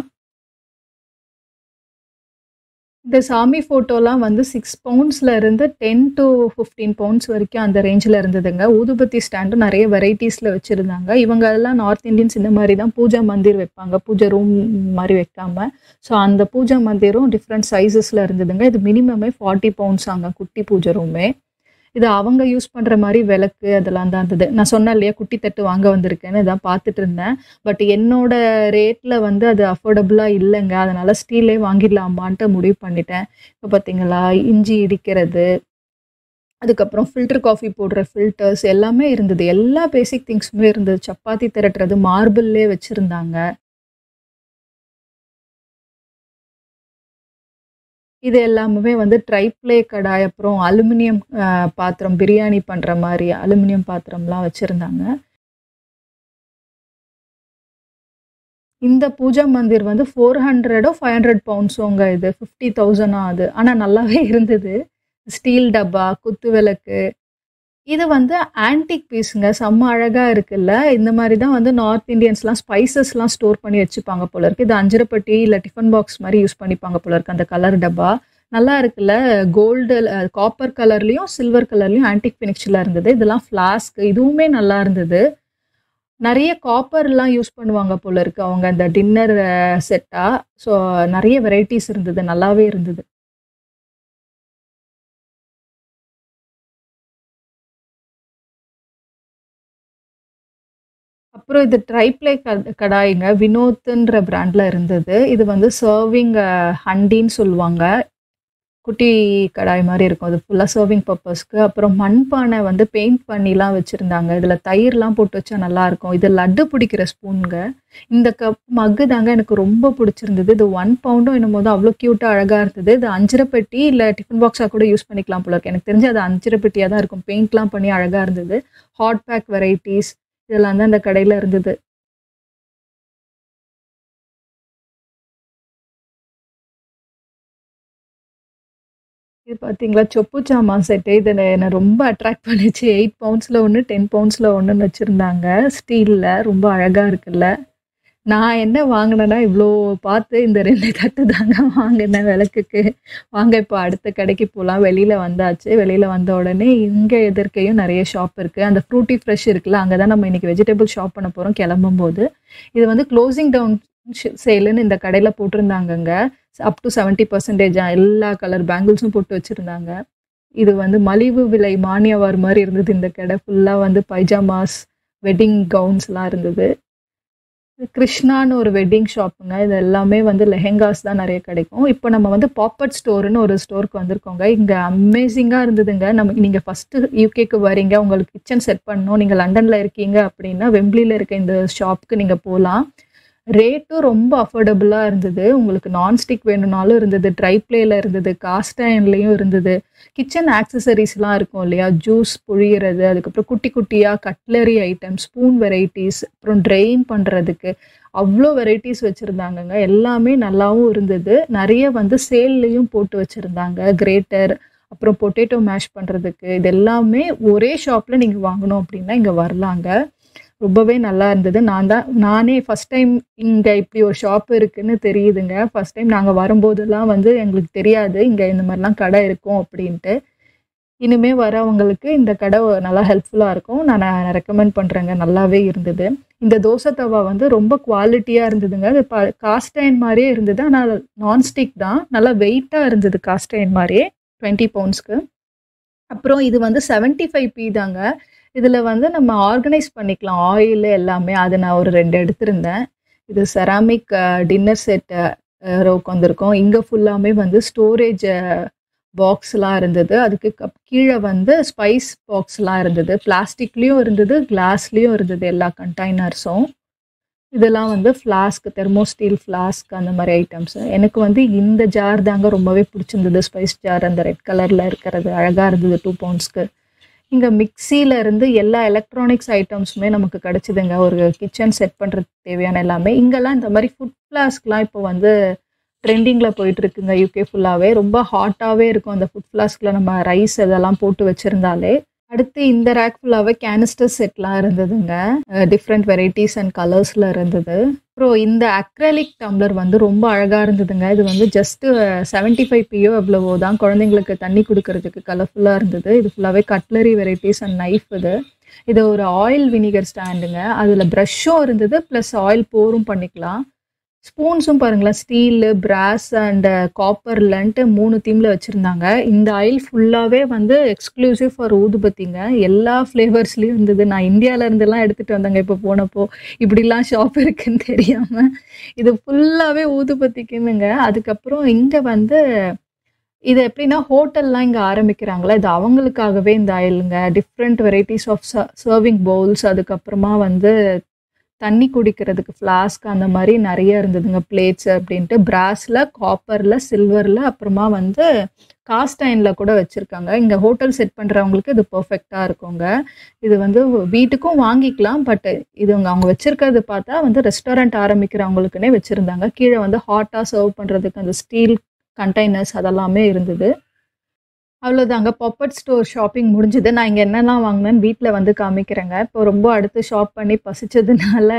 இந்த சாமி ஃபோட்டோலாம் வந்து 6 பவுண்ட்ஸ்ல இருந்து 10 to 15 பவுண்ட்ஸ் வரைக்கும் அந்த ரேஞ்சில் இருந்ததுங்க. ஊதுபத்தி ஸ்டாண்டும் நிறைய வெரைட்டிஸில் வச்சுருந்தாங்க. இவங்க எல்லாம் நார்த் இந்தியன்ஸ் இந்த மாதிரி தான் பூஜா மந்திர் வைப்பாங்க, பூஜை ரூம் மாதிரி வைக்காம. ஸோ அந்த பூஜா மந்திரும் டிஃப்ரெண்ட் சைஸஸில் இருந்ததுங்க. இது மினிமமே 40 பவுண்ட்ஸ் ஆங்க குட்டி பூஜை ரூமே. இது அவங்க யூஸ் பண்ணுற மாதிரி விளக்கு அதெல்லாம் தான் இருந்தது. நான் சொன்னேன் இல்லையா, குட்டி தட்டு வாங்க வந்திருக்கேன்னு இதான் பார்த்துட்டு இருந்தேன். பட் என்னோட ரேட்டில் வந்து அது அஃபோர்டபுளாக இல்லைங்க. அதனால் ஸ்டீலே வாங்கிடலாமான்ட்டு முடிவு பண்ணிட்டேன். இப்போ பார்த்தீங்களா, இஞ்சி இடிக்கிறது, அதுக்கப்புறம் ஃபில்டர் காஃபி போடுற ஃபில்டர்ஸ் எல்லாமே இருந்தது. எல்லா பேசிக் திங்ஸுமே இருந்தது. சப்பாத்தி திரட்டுறது மார்பிள்லே வச்சுருந்தாங்க. இது எல்லாமே வந்து ட்ரைப்ளே கடாய், அப்புறம் அலுமினியம் பாத்திரம், பிரியாணி பண்ணுற மாதிரி அலுமினியம் பாத்திரம்லாம் வச்சுருந்தாங்க. இந்த பூஜா மந்திர் வந்து 400 500 பவுண்ட்ஸோங்க. இது 50,000 அது. ஆனால் நல்லாவே இருந்தது. ஸ்டீல் டப்பா, குத்து விளக்கு. இது வந்து ஆன்டிக் பீஸுங்க. செம்ம அழகாக இருக்குல்ல. இந்த மாதிரி தான் வந்து நார்த் இந்தியன்ஸ்லாம் ஸ்பைசஸ்லாம் ஸ்டோர் பண்ணி வச்சுப்பாங்க போல இருக்கு. இது அஞ்சரைப்பட்டி இல்லை டிஃபன் பாக்ஸ் மாதிரி யூஸ் பண்ணிப்பாங்க போல இருக்கு. அந்த கலர் டப்பா நல்லா இருக்குல்ல. கோல்டு, காப்பர் கலர்லேயும் சில்வர் கலர்லேயும் ஆன்டிக் ஃபினிஷில் இருந்தது. இதெல்லாம் ஃப்ளாஸ்க், இதுவுமே நல்லா இருந்தது. நிறைய காப்பர்லாம் யூஸ் பண்ணுவாங்க போல இருக்கு அவங்க அந்த டின்னர் செட்டாக. ஸோ நிறைய வெரைட்டிஸ் இருந்தது, நல்லாவே இருந்தது. அப்புறம் இது ட்ரைப்ளே கடாய்ங்க. வினோத்ன்ற பிராண்டில் இருந்தது. இது வந்து சர்விங் ஹண்டின்னு சொல்லுவாங்க. குட்டி கடாய் மாதிரி இருக்கும். அது ஃபுல்லாக சர்விங் பர்பஸ்க்கு. அப்புறம் மண்பானை வந்து பெயிண்ட் பண்ணிலாம் வச்சுருந்தாங்க. இதில் தயிர்லாம் போட்டு வச்சா நல்லாயிருக்கும். இது லட்டு பிடிக்கிற ஸ்பூனுங்க. இந்த மக்கு தாங்க எனக்கு ரொம்ப பிடிச்சிருந்தது. இது 1 பவுண்டும் என்னும் போது அவ்வளோ க்யூட்டாக அழகாக இருந்தது. இது அஞ்சரைப்பெட்டி இல்லை டிஃபன் பாக்ஸாக கூட யூஸ் பண்ணிக்கலாம் போல இருக்கு. எனக்கு தெரிஞ்சு அது அஞ்சரைப்பெட்டியாக தான் இருக்கும். பெயிண்ட்லாம் பண்ணி அழகாக இருந்தது. ஹாட் பேக் வெரைட்டிஸ் இதெல்லாம் தான் இந்த கடையில் இருந்தது. இது பார்த்தீங்களா, சொப்பு சாமான் செட்டு. இது என்னை ரொம்ப அட்ராக்ட் பண்ணிச்சு. 8 பவுண்ட்ஸில் ஒன்று, 10 பவுண்ட்ஸில் ஒன்றுன்னு வச்சுருந்தாங்க. ஸ்டீலில் ரொம்ப அழகாக இருக்குல்ல. நான் என்ன வாங்கினேன்னா, இவ்வளோ பார்த்து இந்த 2 தட்டு தாங்க வாங்கினேன் விளக்குக்கு. வாங்க இப்போ அடுத்த கடைக்கு போகலாம். வெளியில் வந்தாச்சு. வெளியில் வந்த உடனே இங்கே எதிர்க்கையும் நிறைய ஷாப் இருக்குது. அந்த ஃப்ரூட்டி ஃப்ரெஷ் இருக்குல்ல, அங்கே தான் நம்ம இன்றைக்கி வெஜிடபிள் ஷாப் பண்ண போகிறோம் கிளம்பும்போது. இது வந்து க்ளோசிங் டவுன் சேலுன்னு இந்த கடையில் போட்டிருந்தாங்கங்க. அப் டு 70% எல்லா கலர் பேங்கிள்ஸும் போட்டு வச்சுருந்தாங்க. இது வந்து மலிவு விலை மானியவார் மாதிரி இருந்தது. இந்த கடை ஃபுல்லாக வந்து பைஜாமாஸ், வெட்டிங் கவுன்ஸ்லாம் இருந்தது. கிருஷ்ணான்னு ஒரு வெட்டிங் ஷாப்புங்க. இது எல்லாமே வந்து லெஹெங்காஸ் தான் நிறைய கிடைக்கும். இப்போ நம்ம வந்து பாப்பட் ஸ்டோர்னு ஒரு ஸ்டோருக்கு வந்திருக்கோங்க. இங்கே அமேசிங்காக இருந்ததுங்க. நீங்கள் ஃபஸ்ட்டு யூகேக்கு வரீங்க, உங்களுக்கு கிச்சன் செட் பண்ணணும், நீங்கள் லண்டனில் இருக்கீங்க அப்படின்னா வெம்பிளியில் இருக்க இந்த ஷாப்புக்கு நீங்கள் போகலாம். ரேட்டும் ரொம்ப அஃபோர்டபுளாக இருந்தது. உங்களுக்கு நான்ஸ்டிக் வேணும்னாலும் இருந்தது, ட்ரைப்ளேயில் இருந்தது, காஸ்ட் அயன்லேயும் இருந்தது. கிச்சன் ஆக்சசரிஸ்லாம் இருக்கும் இல்லையா, ஜூஸ் புழியிறது, அதுக்கப்புறம் குட்டி குட்டியாக கட்லரி ஐட்டம், ஸ்பூன் வெரைட்டிஸ், அப்புறம் ட்ரெயின் பண்ணுறதுக்கு அவ்வளோ வெரைட்டிஸ் வச்சுருந்தாங்கங்க. எல்லாமே நல்லாவும் இருந்தது. நிறைய வந்து சேல்லையும் போட்டு வச்சுருந்தாங்க. கிரேட்டர், அப்புறம் பொட்டேட்டோ மேஷ் பண்ணுறதுக்கு, இது எல்லாமே ஒரே ஷாப்பில் நீங்கள் வாங்கணும் அப்படின்னா இங்கே வரலாங்க. ரொம்பவே நல்லா இருந்தது. நானே ஃபஸ்ட் டைம் இங்கே இப்படி ஒரு ஷாப் இருக்குன்னு தெரியுதுங்க. ஃபஸ்ட் டைம் நாங்கள் வரும்போதெல்லாம் வந்து எங்களுக்கு தெரியாது இங்கே இந்த மாதிரிலாம் கடை இருக்கும் அப்படின்ட்டு. இனிமேல் வரவங்களுக்கு இந்த கடை நல்லா ஹெல்ப்ஃபுல்லாக இருக்கும். நான் ரெக்கமெண்ட் பண்ணுறேங்க. நல்லாவே இருந்தது. இந்த தோசை தவா வந்து ரொம்ப குவாலிட்டியாக இருந்ததுங்க. அது காஸ்ட் அயன் மாதிரியே இருந்தது. ஆனால் நான்ஸ்டிக் தான், நல்லா வெயிட்டாக இருந்தது. காஸ்ட் அயன் மாதிரியே 20 பவுண்ட்ஸ்க்கு. அப்புறம் இது வந்து 75p தாங்க. இதில் வந்து நம்ம ஆர்கனைஸ் பண்ணிக்கலாம் ஆயில் எல்லாமே. அது நான் ஒரு 2 எடுத்திருந்தேன். இது செராமிக் டின்னர் செட் ரோக்கு வந்திருக்கோம். இங்கே ஃபுல்லாமே வந்து ஸ்டோரேஜ் பாக்ஸ்லாம் இருந்தது. அதுக்கு கீழே வந்து ஸ்பைஸ் பாக்ஸ்லாம் இருந்தது. பிளாஸ்டிக்லேயும் இருந்தது, கிளாஸ்லேயும் இருந்தது எல்லா கண்டெய்னர்ஸும். இதெல்லாம் வந்து ஃப்ளாஸ்க், தெர்மோஸ்டீல் ஃப்ளாஸ்க் அந்த மாதிரி ஐட்டம்ஸ். எனக்கு வந்து இந்த ஜார் தாங்க ரொம்பவே பிடிச்சிருந்தது. ஸ்பைஸ் ஜார் அந்த ரெட் கலரில் இருக்கிறது அழகாக இருந்தது 2 பவுண்ட்ஸ்க்கு. இங்கே மிக்சியில இருந்து எல்லா எலக்ட்ரானிக்ஸ் ஐட்டம்ஸுமே நமக்கு கிடச்சிதுங்க. ஒரு கிச்சன் செட் பண்ணுறதுக்கு தேவையான எல்லாமே. இங்கெல்லாம் இந்த மாதிரி ஃபுட் ஃப்ளாஸ்க்லாம் இப்போ வந்து ட்ரெண்டிங்கில் போயிட்டு இருக்குங்க. யூகே ஃபுல்லாகவே ரொம்ப ஹாட்டாகவே இருக்கும் அந்த ஃபுட் ஃப்ளாஸ்கில் நம்ம ரைஸ் இதெல்லாம் போட்டு வச்சுருந்தாலே. அடுத்து இந்த ரேக் ஃபுல்லாகவே கேனிஸ்டர் செட்லாம் இருந்ததுங்க. டிஃப்ரெண்ட் வெரைட்டிஸ் அண்ட் கலர்ஸில் இருந்தது. அப்புறம் இந்த அக்ரலிக் டம்ளர் வந்து ரொம்ப அழகாக இருந்ததுங்க. இது வந்து ஜஸ்ட்டு 75 PO எவ்வளவோ தான். குழந்தைங்களுக்கு தண்ணி கொடுக்கறதுக்கு கலர்ஃபுல்லாக இருந்தது. இது ஃபுல்லாகவே கட்லரி வெரைட்டிஸ் அண்ட் நைஃப் இது. இது ஒரு ஆயில் வினிகர் ஸ்டாண்டுங்க. அதில் ப்ரஷ்ஷும் இருந்தது, ப்ளஸ் ஆயில் போரும் பண்ணிக்கலாம். ஸ்பூன்ஸும் பாருங்களேன், ஸ்டீலு, பிராஸ் அண்ட் காப்பர்லன்ட்டு 3 தீமில் வச்சுருந்தாங்க. இந்த ஆயில் ஃபுல்லாகவே வந்து எக்ஸ்க்ளூசிவ் ஃபார் ஊதுபத்திங்க. எல்லா ஃப்ளேவர்ஸ்லேயும் இருந்தது. நான் இந்தியாவிலேருந்துலாம் எடுத்துகிட்டு வந்தேங்க இப்போ போனப்போ. இப்படிலாம் ஷாப் இருக்குன்னு தெரியாமல். இது ஃபுல்லாகவே ஊதுபத்திக்குன்னுங்க. அதுக்கப்புறம் இங்கே வந்து இது எப்படின்னா ஹோட்டல்லாம் இங்கே ஆரம்பிக்கிறாங்களா, இது அவங்களுக்காகவே இந்த ஆயிலுங்க. Different varieties of serving bowls, அதுக்கப்புறமா வந்து தண்ணி குடிக்கிறதுக்கு ஃப்ளாஸ்க் அந்த மாதிரி நிறைய இருந்ததுங்க. பிளேட்ஸ் அப்படின்ட்டு பிராஸில், காப்பரில், சில்வரில், அப்புறமா வந்து காஸ்ட் அயனில் கூட வச்சுருக்காங்க. இங்கே ஹோட்டல் செட் பண்ணுறவங்களுக்கு இது பர்ஃபெக்டாக இருக்குங்க. இது வந்து வீட்டுக்கும் வாங்கிக்கலாம். பட் இது அவங்க வச்சுருக்கிறது பார்த்தா வந்து ரெஸ்டாரண்ட் ஆரம்பிக்கிறவங்களுக்குன்னே வச்சுருந்தாங்க. கீழே வந்து ஹாட்டாக சர்வ் பண்ணுறதுக்கு அந்த ஸ்டீல் கண்டெய்னர்ஸ் அதெல்லாமே இருந்தது. அவ்வளோதாங்க, பாப்பட் ஸ்டோர் ஷாப்பிங் முடிஞ்சுது. நான் இங்கே என்னெல்லாம் வாங்கினேன்னு வீட்டில் வந்து காமிக்கிறேங்க. இப்போ ரொம்ப அடுத்து ஷாப் பண்ணி பசிச்சதுனால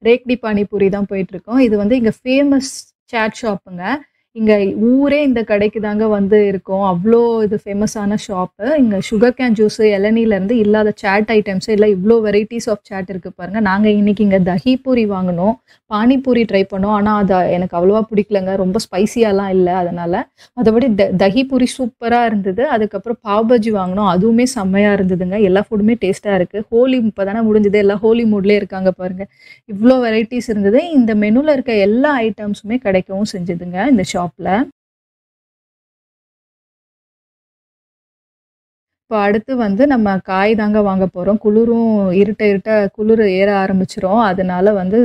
ரேக்டி பானிபூரி தான் போயிட்டுருக்கோம். இது வந்து இங்கே ஃபேமஸ் சாட் ஷாப்புங்க. இங்கே ஊரே இந்த கடைக்கு தாங்க வந்து இருக்கும். அவ்வளோ இது ஃபேமஸான ஷாப்பு. இங்கே சுகர் கேன் ஜூஸு, இளநீலேருந்து இல்லாத சாட் ஐட்டம்ஸு இல்லை, இவ்வளோ வெரைட்டிஸ் ஆஃப் சாட் இருக்குது பாருங்கள். நாங்கள் இன்றைக்கி இங்கே தஹி பூரி வாங்கினோம், பானிபூரி ட்ரை பண்ணோம். ஆனால் அது எனக்கு அவ்வளோவா பிடிக்கலங்க, ரொம்ப ஸ்பைசியாலாம் இல்லை. அதனால் மற்றபடி தஹி பூரி சூப்பராக இருந்தது. அதுக்கப்புறம் பாவ் பஜ்ஜி வாங்கினோம், அதுவுமே செம்மையாக இருந்ததுங்க. எல்லா ஃபுட்டுமே டேஸ்ட்டாக இருக்குது. ஹோலி இப்போ தானே முடிஞ்சது, எல்லாம் ஹோலி மூட்லேயே இருக்காங்க பாருங்கள். இவ்வளோ வெரைட்டிஸ் இருந்தது. இந்த மெனுவில் இருக்க எல்லா ஐட்டம்ஸுமே கிடைக்கவும் செஞ்சதுங்க இந்த ஷாப்பில். இப்போ அடுத்து வந்து நம்ம காய் தாங்க வாங்க போகிறோம். குளிரும் இருட்ட குளிர் ஏற ஆரம்பிச்சிரும். அதனால வந்து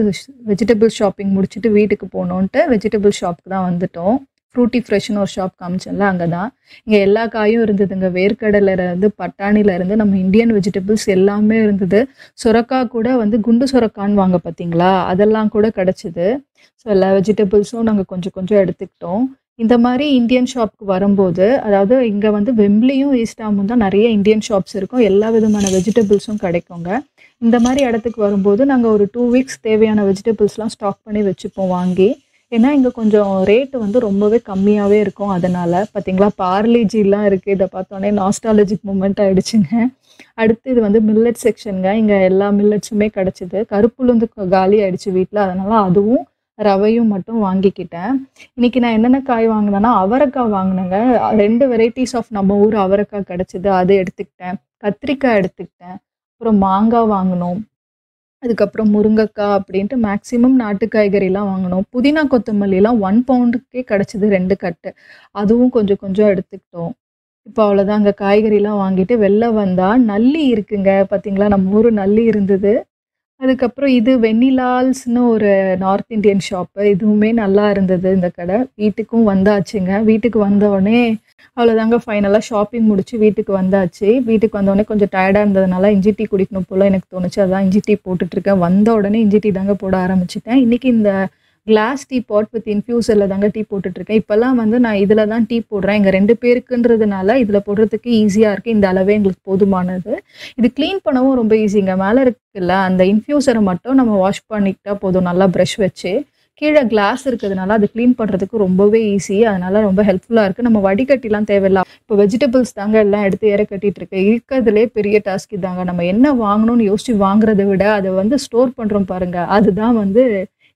வெஜிடபிள் ஷாப்பிங் முடிச்சுட்டு வீட்டுக்கு போகணுன்ட்டு வெஜிடபிள் ஷாப்புக்கு தான் வந்துட்டோம். ஃப்ரூட்டி ஃப்ரெஷ்னு ஒரு ஷாப் காமிச்சோம்ல, அங்கே தான். இங்கே எல்லா காயும் இருந்ததுங்க. வேர்க்கடலையிலேருந்து பட்டாணிலேருந்து நம்ம இந்தியன் வெஜிடபிள்ஸ் எல்லாமே இருந்தது. சுரக்காய் கூட வந்து குண்டு சுரக்கான்னு வாங்க பார்த்தீங்களா, அதெல்லாம் கூட கிடச்சிது. ஸோ எல்லா வெஜிடபிள்ஸும் நாங்கள் கொஞ்சம் கொஞ்சம் எடுத்துக்கிட்டோம். இந்த மாதிரி இந்தியன் ஷாப்புக்கு வரும்போது, அதாவது இங்கே வந்து வெம்ப்லியும் ஈஸ்டாமும் தான் நிறைய இந்தியன் ஷாப்ஸ் இருக்கும். எல்லா விதமான வெஜிடபிள்ஸும் கிடைக்குங்க. இந்த மாதிரி இடத்துக்கு வரும்போது நாங்கள் ஒரு 2 வீக்ஸ் தேவையான வெஜிடபிள்ஸ்லாம் ஸ்டாக் பண்ணி வச்சுப்போம் வாங்கி. ஏன்னா இங்கே கொஞ்சம் ரேட்டு வந்து ரொம்பவே கம்மியாகவே இருக்கும். அதனால் பார்த்தீங்களா, பார்லிஜிலாம் இருக்குது. இதை பார்த்தோன்னே நாஸ்டாலஜிக் மூமெண்ட் ஆகிடுச்சுங்க. அடுத்து இது வந்து மில்லட் செக்ஷனுங்க. இங்கே எல்லா மில்லட்ஸுமே கிடச்சிது. கருப்புளுந்து காலி ஆகிடுச்சு வீட்டில், அதனால் அதுவும் ரவையும் மட்டும் வாங்கிக்கிட்டேன். இன்றைக்கி நான் என்னென்ன காய் வாங்கினேன்னா, அவரைக்காய் வாங்கினேங்க. 2 வெரைட்டிஸ் ஆஃப் நம்ம ஊர் அவரைக்காய் கிடச்சிது, அது எடுத்துக்கிட்டேன். கத்திரிக்காய் எடுத்துக்கிட்டேன். அப்புறம் மாங்காய் வாங்கினோம். அதுக்கப்புறம் முருங்கைக்காய் அப்படின்ட்டு மேக்ஸிமம் நாட்டு காய்கறிலாம் வாங்கினோம். புதினா கொத்தமல்லிலாம் 1 பவுண்டுக்கே கிடச்சிது 2 கட்டு. அதுவும் கொஞ்சம் கொஞ்சம் எடுத்துக்கிட்டோம். இப்போ அவ்வளோதான், அங்கே காய்கறிலாம் வாங்கிட்டு வெளில வந்தால் நல்லி இருக்குங்க. பார்த்தீங்களா, நம்ம ஊர் நல்லி இருந்தது. அதுக்கப்புறம் இது வெண்ணிலால்ஸ்னு ஒரு நார்த் இந்தியன் ஷாப்பு. இதுவுமே நல்லா இருந்தது இந்த கடை. வீட்டுக்கும் வந்தாச்சுங்க. வீட்டுக்கு வந்தோடனே அவ்வளோதாங்க, ஃபைனலாக ஷாப்பிங் முடிச்சு வீட்டுக்கு வந்தாச்சு. வீட்டுக்கு வந்தோடனே கொஞ்சம் டயர்டாக இருந்ததுனால இஞ்சி டீ குடிக்கணும் போல் எனக்கு தோணுச்சு. அதான் இஞ்சி டீ போட்டுட்ருக்கேன். வந்த உடனே இஞ்சி டீ தாங்க போட ஆரம்பிச்சிட்டேன். இன்றைக்கி இந்த கிளாஸ் டீ பாட் வித் இன்ஃப்யூசரில் தாங்க டீ போட்டுட்ருக்கேன். இப்போல்லாம் வந்து நான் இதில் தான் டீ போடுறேன். இங்கே 2 பேருக்குன்றதுனால இதில் போடுறதுக்கு ஈஸியாக இருக்குது. இந்த அளவே எங்களுக்கு போதுமானது. இது க்ளீன் பண்ணவும் ரொம்ப ஈஸிங்க. மேலே இருக்குல்ல அந்த இன்ஃப்யூசரை மட்டும் நம்ம வாஷ் பண்ணிக்கிட்டால் போதும், நல்லா ப்ரஷ் வச்சு. கீழே கிளாஸ் இருக்கிறதுனால அது க்ளீன் பண்ணுறதுக்கு ரொம்பவே ஈஸி. அதனால் ரொம்ப ஹெல்ப்ஃபுல்லாக இருக்குது. நம்ம வடிகட்டிலாம் தேவையில்லை. இப்போ வெஜிடபிள்ஸ் தாங்க எல்லாம் எடுத்து ஏற கட்டிகிட்டு இருக்கு. இருக்கிறதுலே பெரிய டாஸ்க் இதாங்க. நம்ம என்ன வாங்கணும்னு யோசிச்சு வாங்குறதை விட அதை வந்து ஸ்டோர் பண்ணுறோம் பாருங்கள், அதுதான் வந்து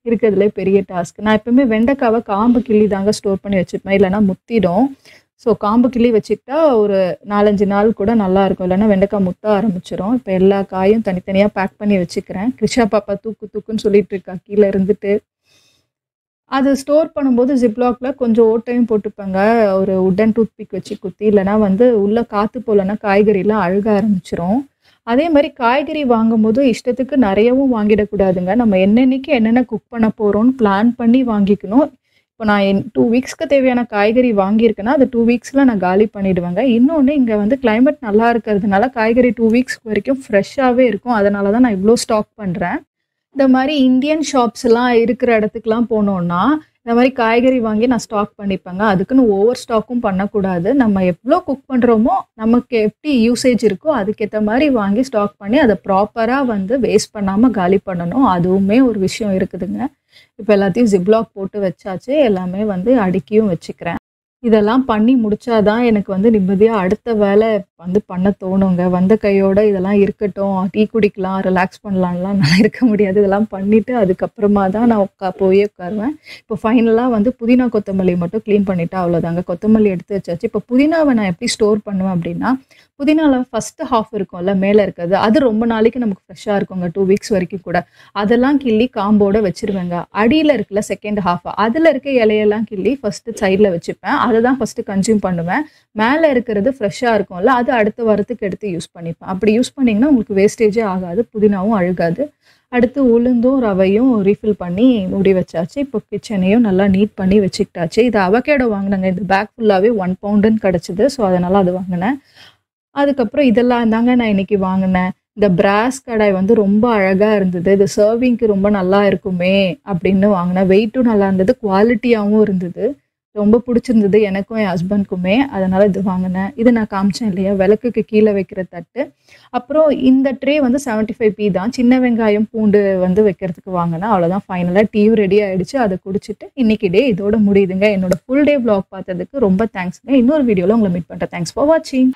இருக்கிறதுலே பெரிய டாஸ்க். நான் எப்பவுமே வெண்டைக்காவை காம்பு கிள்ளி தாங்க ஸ்டோர் பண்ணி வச்சுப்பேன், இல்லைனா முத்திடும். ஸோ காம்பு கிள்ளி வச்சுக்கிட்டா ஒரு 4-5 நாள் கூட நல்லாயிருக்கும். இல்லைன்னா வெண்டைக்காய் முத்த ஆரம்பிச்சிடும். இப்போ எல்லா காயும் தனித்தனியாக பேக் பண்ணி வச்சுக்கிறேன். கிருஷா பாப்பா தூக்குன்னு சொல்லிட்டு இருக்கா கீழே இருந்துட்டு. அது ஸ்டோர் பண்ணும்போது ஜிப்லாக்ல கொஞ்சம் ஓட்டையும் போட்டுப்பேங்க. ஒரு உட்டன் டூத்பிக் வச்சு குத்தி, இல்லைனா வந்து உள்ளே காற்று போலன்னா காய்கறிலாம் அழுக ஆரம்பிச்சிரும். அதே மாதிரி காய்கறி வாங்கும்போது இஷ்டத்துக்கு நிறையவும் வாங்கிடக்கூடாதுங்க. நம்ம என்னென்னைக்கு என்னென்ன குக் பண்ண போகிறோம்னு பிளான் பண்ணி வாங்கிக்கணும். இப்போ நான் 2 வீக்ஸ்க்கு தேவையான காய்கறி வாங்கியிருக்கேன்னா அது 2 வீக்ஸில் நான் காலி பண்ணிவிடுவேங்க. இன்னொன்று இங்கே வந்து கிளைமேட் நல்லா இருக்கிறதுனால காய்கறி 2 வீக்ஸ் வரைக்கும் ஃப்ரெஷ்ஷாகவே இருக்கும். அதனால தான் நான் இவ்வளோ ஸ்டாக் பண்ணுறேன். இந்த மாதிரி இந்தியன் ஷாப்ஸ்லாம் இருக்கிற இடத்துக்குலாம் போனோன்னா இந்த மாதிரி காய்கறி வாங்கி நான் ஸ்டாக் பண்ணிப்பேங்க. அதுக்குன்னு ஓவர் ஸ்டாக்கும் பண்ணக்கூடாது. நம்ம எவ்வளோ குக் பண்ணுறோமோ நமக்கு எப்படி யூசேஜ் இருக்கோ அதுக்கேற்ற மாதிரி வாங்கி ஸ்டாக் பண்ணி அதை ப்ராப்பராக வந்து வேஸ்ட் பண்ணாமல் காலி பண்ணணும். அதுவுமே ஒரு விஷயம் இருக்குதுங்க. இப்போ எல்லாத்தையும் ஜிப்லாக் போட்டு வச்சாச்சு. எல்லாமே வந்து அடுக்கியும் வச்சுக்கிறேன். இதெல்லாம் பண்ணி முடிச்சாதான் எனக்கு வந்து நிம்மதியாக அடுத்த வேலை வந்து பண்ண தோணுங்க. வந்த கையோட இதெல்லாம் இருக்கட்டும், டீ குடிக்கலாம், ரிலாக்ஸ் பண்ணலான்லாம் நான் இருக்க முடியாது. இதெல்லாம் பண்ணிவிட்டு அதுக்கப்புறமா தான் நான் போய் உட்காருவேன். இப்போ ஃபைனலாக வந்து புதினா கொத்தமல்லி மட்டும் க்ளீன் பண்ணிவிட்டு அவ்வளோதாங்க. கொத்தமல்லி எடுத்து வச்சாச்சு. இப்போ புதினாவை நான் எப்படி ஸ்டோர் பண்ணுவேன் அப்படின்னா, புதினாவில் ஃபஸ்ட்டு ஹாஃப் இருக்கும்ல மேலே இருக்கிறது, அது ரொம்ப நாளைக்கு நமக்கு ஃப்ரெஷ்ஷாக இருக்குங்க, 2 வீக்ஸ் வரைக்கும் கூட. அதெல்லாம் கிள்ளி காம்போடு வச்சுருவேங்க. அடியில் இருக்குல்ல செகண்ட் ஹாஃப், அதில் இருக்க இலையெல்லாம் கிள்ளி ஃபஸ்ட்டு சைடில் வச்சுப்பேன். அதை தான் ஃபஸ்ட்டு கன்சியூம் பண்ணுவேன். மேலே இருக்கிறது ஃப்ரெஷ்ஷாக இருக்கும்ல, அது அடுத்த வாரத்துக்கு எடுத்து யூஸ் பண்ணிப்பேன். அப்படி யூஸ் பண்ணிங்கன்னா உங்களுக்கு வேஸ்டேஜே ஆகாது, புதினாவும் அழுகாது. அடுத்து உளுந்தும் ரவையும் ரீஃபில் பண்ணி மூடி வச்சாச்சு. இப்போ கிச்சனையும் நல்லா நீட் பண்ணி வச்சுக்கிட்டாச்சு. இது அவகேடோ வாங்கினேங்க. இந்த பேக் ஃபுல்லாகவே 1 பவுண்டுன்னு கிடச்சிது. ஸோ அதனால் அது வாங்கினேன். அதுக்கப்புறம் இதெல்லாம் தாங்க நான் இன்னைக்கு வாங்கினேன். இந்த பிராஸ் கடாய் வந்து ரொம்ப அழகாக இருந்தது. இது சர்விங்க்கு ரொம்ப நல்லா இருக்குமே அப்படின்னு வாங்கினேன். வெயிட்டும் நல்லா இருந்தது, குவாலிட்டியாகவும் இருந்தது. ரொம்ப பிடிச்சிருந்தது எனக்கும் என் ஹஸ்பண்ட்க்குமே. அதனால் இது வாங்கினேன். இது நான் காமிச்சேன் இல்லையா, விளக்குக்கு கீழே வைக்கிற தட்டு. அப்புறம் இந்த ட்ரே வந்து 75p தான். சின்ன வெங்காயம் பூண்டு வந்து வைக்கிறதுக்கு வாங்கினேன். அவ்வளோதான். ஃபைனலாக டீயும் ரெடி ஆகிடுச்சு. அதை குடிச்சிட்டு இன்னைக்கு டே இதோட முடியுதுங்க. என்னோட ஃபுல் டே vlog பார்த்ததுக்கு ரொம்ப தேங்க்ஸுங்க. இன்னொரு வீடியோவில் உங்களை மீட் பண்ணுறேன். தேங்க்ஸ் ஃபார் வாட்சிங்.